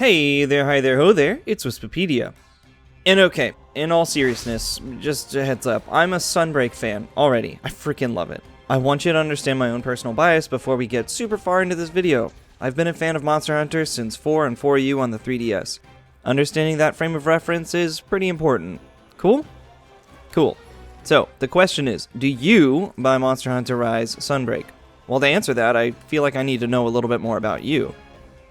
Hey there, hi there, ho there, it's Wispipedia. And okay, in all seriousness, just a heads up, I'm a Sunbreak fan already. I freaking love it. I want you to understand my own personal bias before we get super far into this video. I've been a fan of Monster Hunter since 4 and 4U on the 3DS. Understanding that frame of reference is pretty important. Cool? Cool. So, the question is, do you buy Monster Hunter Rise Sunbreak? Well, to answer that, I feel like I need to know a little bit more about you.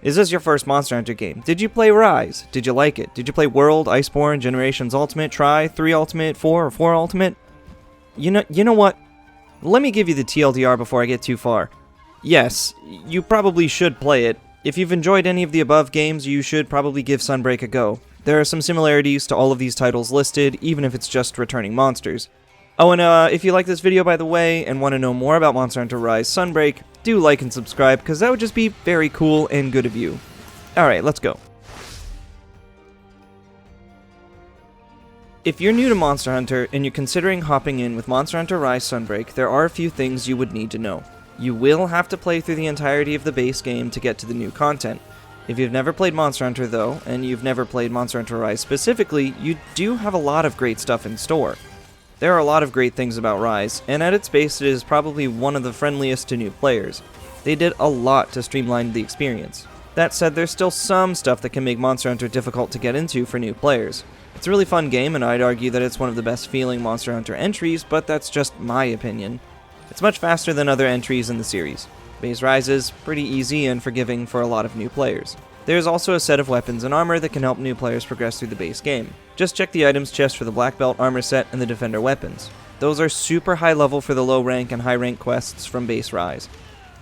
Is this your first Monster Hunter game? Did you play Rise? Did you like it? Did you play World, Iceborne, Generations Ultimate, Tri, 3 Ultimate, 4, or 4 Ultimate? You know what? Let me give you the TLDR before I get too far. Yes, you probably should play it. If you've enjoyed any of the above games, you should probably give Sunbreak a go. There are some similarities to all of these titles listed, even if it's just returning monsters. Oh, and if you like this video, by the way, and want to know more about Monster Hunter Rise Sunbreak, do like and subscribe, because that would just be very cool and good of you. Alright, let's go. If you're new to Monster Hunter, and you're considering hopping in with Monster Hunter Rise Sunbreak, there are a few things you would need to know. You will have to play through the entirety of the base game to get to the new content. If you've never played Monster Hunter though, and you've never played Monster Hunter Rise specifically, you do have a lot of great stuff in store. There are a lot of great things about Rise, and at its base it is probably one of the friendliest to new players. They did a lot to streamline the experience. That said, there's still some stuff that can make Monster Hunter difficult to get into for new players. It's a really fun game, and I'd argue that it's one of the best feeling Monster Hunter entries, but that's just my opinion. It's much faster than other entries in the series. Base Rise is pretty easy and forgiving for a lot of new players. There's also a set of weapons and armor that can help new players progress through the base game. Just check the items chest for the Black Belt armor set and the Defender weapons. Those are super high level for the low rank and high rank quests from base Rise.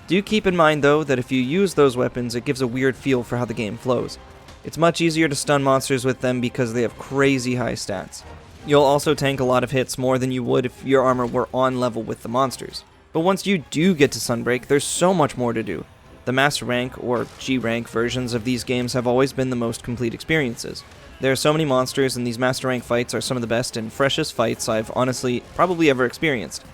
Do keep in mind though that if you use those weapons, it gives a weird feel for how the game flows. It's much easier to stun monsters with them because they have crazy high stats. You'll also tank a lot of hits more than you would if your armor were on level with the monsters. But once you do get to Sunbreak, there's so much more to do. The Master Rank, or G-Rank versions of these games have always been the most complete experiences. There are so many monsters, and these Master Rank fights are some of the best and freshest fights I've honestly probably ever experienced.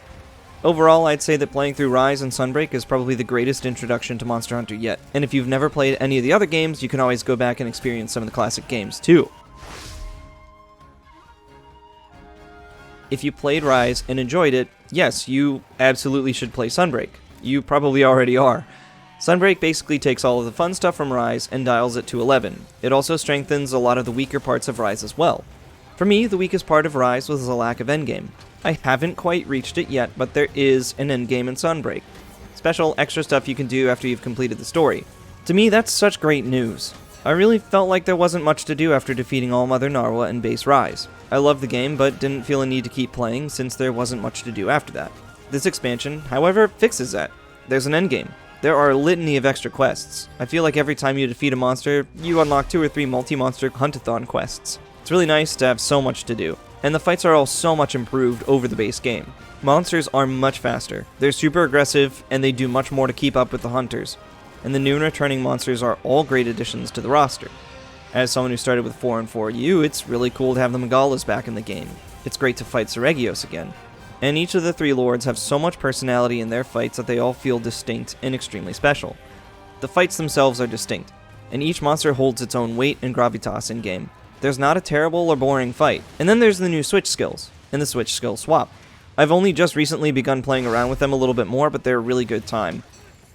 Overall, I'd say that playing through Rise and Sunbreak is probably the greatest introduction to Monster Hunter yet, and if you've never played any of the other games, you can always go back and experience some of the classic games too. If you played Rise and enjoyed it, yes, you absolutely should play Sunbreak. You probably already are. Sunbreak basically takes all of the fun stuff from Rise and dials it to 11. It also strengthens a lot of the weaker parts of Rise as well. For me, the weakest part of Rise was the lack of endgame. I haven't quite reached it yet, but there is an endgame in Sunbreak. Special extra stuff you can do after you've completed the story. To me, that's such great news. I really felt like there wasn't much to do after defeating All Mother Narwa in base Rise. I loved the game, but didn't feel a need to keep playing since there wasn't much to do after that. This expansion, however, fixes that. There's an endgame. There are a litany of extra quests. I feel like every time you defeat a monster, you unlock 2 or 3 multi-monster hunt-a-thon quests. It's really nice to have so much to do, and the fights are all so much improved over the base game. Monsters are much faster, they're super aggressive, and they do much more to keep up with the hunters. And the new and returning monsters are all great additions to the roster. As someone who started with 4 and 4U, it's really cool to have the Megalas back in the game. It's great to fight Seregios again. And each of the 3 lords have so much personality in their fights that they all feel distinct and extremely special. The fights themselves are distinct, and each monster holds its own weight and gravitas in-game. There's not a terrible or boring fight. And then there's the new switch skills, and the switch skill swap. I've only just recently begun playing around with them a little bit more, but they're a really good time.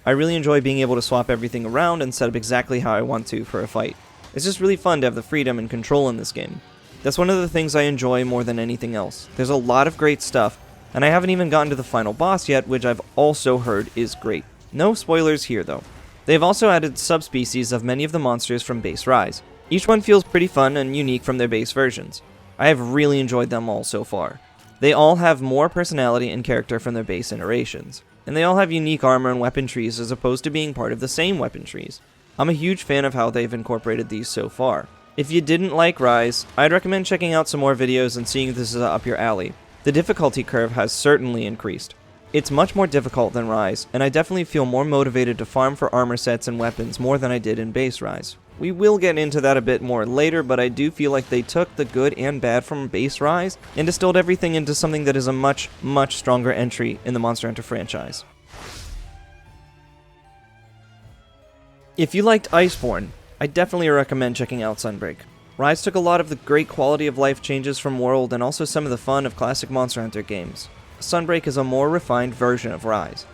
I really enjoy being able to swap everything around and set up exactly how I want to for a fight. It's just really fun to have the freedom and control in this game. That's one of the things I enjoy more than anything else. There's a lot of great stuff, and I haven't even gotten to the final boss yet, which I've also heard is great. No spoilers here though. They've also added subspecies of many of the monsters from base Rise. Each one feels pretty fun and unique from their base versions. I have really enjoyed them all so far. They all have more personality and character from their base iterations, and they all have unique armor and weapon trees as opposed to being part of the same weapon trees. I'm a huge fan of how they've incorporated these so far. If you didn't like Rise, I'd recommend checking out some more videos and seeing if this is up your alley. The difficulty curve has certainly increased. It's much more difficult than Rise, and I definitely feel more motivated to farm for armor sets and weapons more than I did in base Rise. We will get into that a bit more later, but I do feel like they took the good and bad from base Rise and distilled everything into something that is a much, much stronger entry in the Monster Hunter franchise. If you liked Iceborne, I definitely recommend checking out Sunbreak. Rise took a lot of the great quality of life changes from World and also some of the fun of classic Monster Hunter games. Sunbreak is a more refined version of Rise.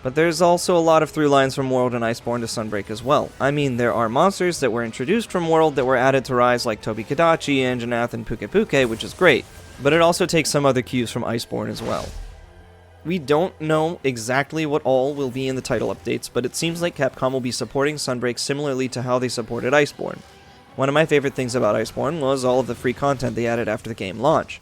But there's also a lot of through lines from World and Iceborne to Sunbreak as well. I mean, there are monsters that were introduced from World that were added to Rise like Tobi-Kadachi, Anjanath, and Puke, which is great. But it also takes some other cues from Iceborne as well. We don't know exactly what all will be in the title updates, but it seems like Capcom will be supporting Sunbreak similarly to how they supported Iceborne. One of my favorite things about Iceborne was all of the free content they added after the game launched.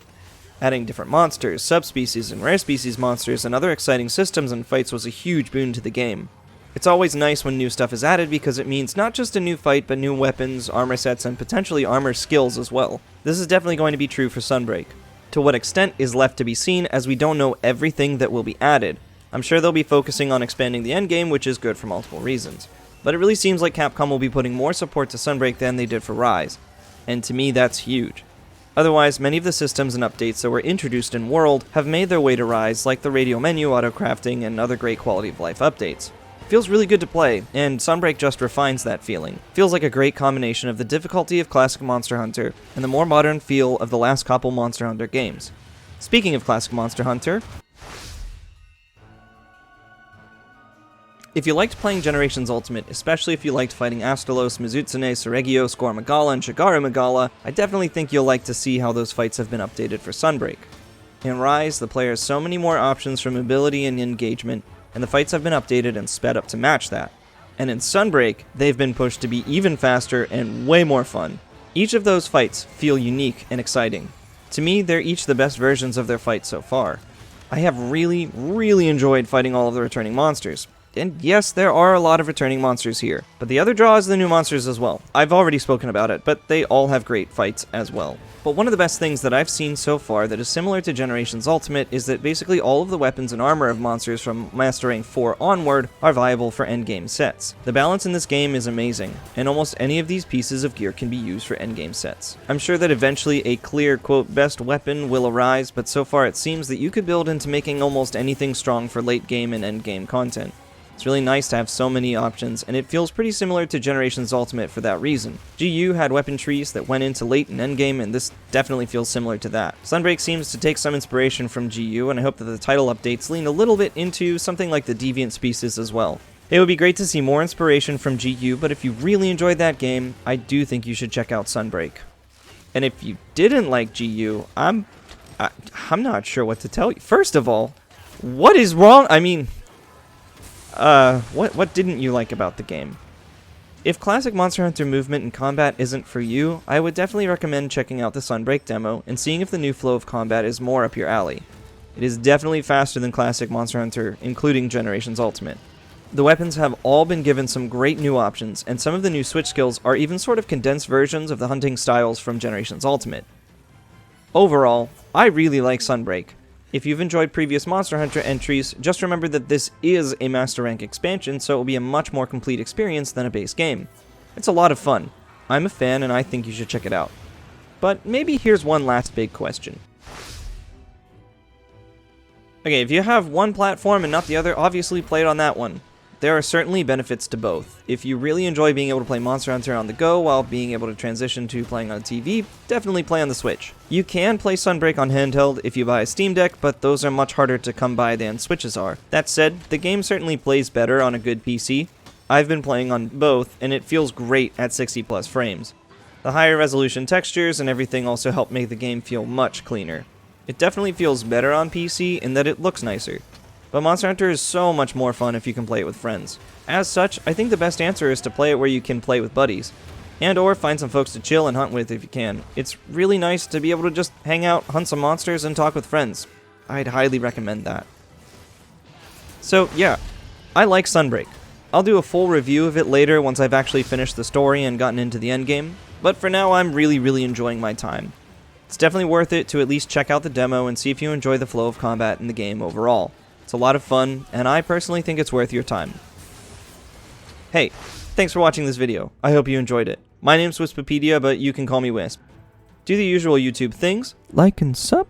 Adding different monsters, subspecies, and rare species monsters, and other exciting systems and fights was a huge boon to the game. It's always nice when new stuff is added because it means not just a new fight, but new weapons, armor sets, and potentially armor skills as well. This is definitely going to be true for Sunbreak. To what extent is left to be seen, as we don't know everything that will be added. I'm sure they'll be focusing on expanding the endgame, which is good for multiple reasons. But it really seems like Capcom will be putting more support to Sunbreak than they did for Rise. And to me, that's huge. Otherwise, many of the systems and updates that were introduced in World have made their way to Rise, like the radio menu, auto-crafting, and other great quality of life updates. It feels really good to play, and Sunbreak just refines that feeling. It feels like a great combination of the difficulty of classic Monster Hunter and the more modern feel of the last couple Monster Hunter games. Speaking of classic Monster Hunter, if you liked playing Generations Ultimate, especially if you liked fighting Astalos, Mizutsune, Seregio, Score Magala, and Shigaru Magala, I definitely think you'll like to see how those fights have been updated for Sunbreak. In Rise, the player has so many more options for mobility and engagement, and the fights have been updated and sped up to match that. And in Sunbreak, they've been pushed to be even faster and way more fun. Each of those fights feel unique and exciting. To me, they're each the best versions of their fights so far. I have really enjoyed fighting all of the returning monsters. And yes, there are a lot of returning monsters here, but the other draw is the new monsters as well. I've already spoken about it, but they all have great fights as well. But one of the best things that I've seen so far that is similar to Generations Ultimate is that basically all of the weapons and armor of monsters from Master Rank 4 onward are viable for endgame sets. The balance in this game is amazing, and almost any of these pieces of gear can be used for endgame sets. I'm sure that eventually a clear, quote, best weapon will arise, but so far it seems that you could build into making almost anything strong for late game and endgame content. It's really nice to have so many options, and it feels pretty similar to Generations Ultimate for that reason. GU had weapon trees that went into late and endgame, and this definitely feels similar to that. Sunbreak seems to take some inspiration from GU, and I hope that the title updates lean a little bit into something like the Deviant Species as well. It would be great to see more inspiration from GU, but if you really enjoyed that game, I do think you should check out Sunbreak. And if you didn't like GU, I'm not sure what to tell you. First of all, what is wrong? I mean, what didn't you like about the game? If classic Monster Hunter movement and combat isn't for you, I would definitely recommend checking out the Sunbreak demo and seeing if the new flow of combat is more up your alley. It is definitely faster than classic Monster Hunter, including Generations Ultimate. The weapons have all been given some great new options, and some of the new switch skills are even sort of condensed versions of the hunting styles from Generations Ultimate. Overall, I really like Sunbreak. If you've enjoyed previous Monster Hunter entries, just remember that this is a Master Rank expansion, so it will be a much more complete experience than a base game. It's a lot of fun. I'm a fan and I think you should check it out. But maybe here's one last big question. Okay, if you have one platform and not the other, obviously play it on that one. There are certainly benefits to both. If you really enjoy being able to play Monster Hunter on the go while being able to transition to playing on TV, definitely play on the Switch. You can play Sunbreak on handheld if you buy a Steam Deck, but those are much harder to come by than Switches are. That said, the game certainly plays better on a good PC. I've been playing on both, and it feels great at 60 plus frames. The higher resolution textures and everything also help make the game feel much cleaner. It definitely feels better on PC in that it looks nicer. But Monster Hunter is so much more fun if you can play it with friends. As such, I think the best answer is to play it where you can play with buddies. And or find some folks to chill and hunt with if you can. It's really nice to be able to just hang out, hunt some monsters, and talk with friends. I'd highly recommend that. So yeah, I like Sunbreak. I'll do a full review of it later once I've actually finished the story and gotten into the endgame. But for now, I'm really enjoying my time. It's definitely worth it to at least check out the demo and see if you enjoy the flow of combat in the game overall. It's a lot of fun, and I personally think it's worth your time. Hey, thanks for watching this video. I hope you enjoyed it. My name's Wispedia, but you can call me Wisp. Do the usual YouTube things, like and sub,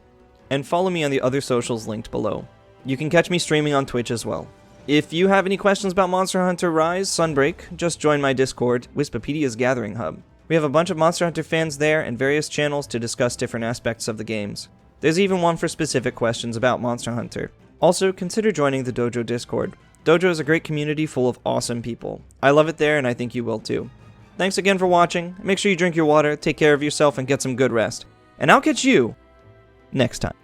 and follow me on the other socials linked below. You can catch me streaming on Twitch as well. If you have any questions about Monster Hunter Rise Sunbreak, just join my Discord, Wispapedia's Gathering Hub. We have a bunch of Monster Hunter fans there and various channels to discuss different aspects of the games. There's even one for specific questions about Monster Hunter. Also, consider joining the Dojo Discord. Dojo is a great community full of awesome people. I love it there and I think you will too. Thanks again for watching. Make sure you drink your water, take care of yourself, and get some good rest. And I'll catch you next time.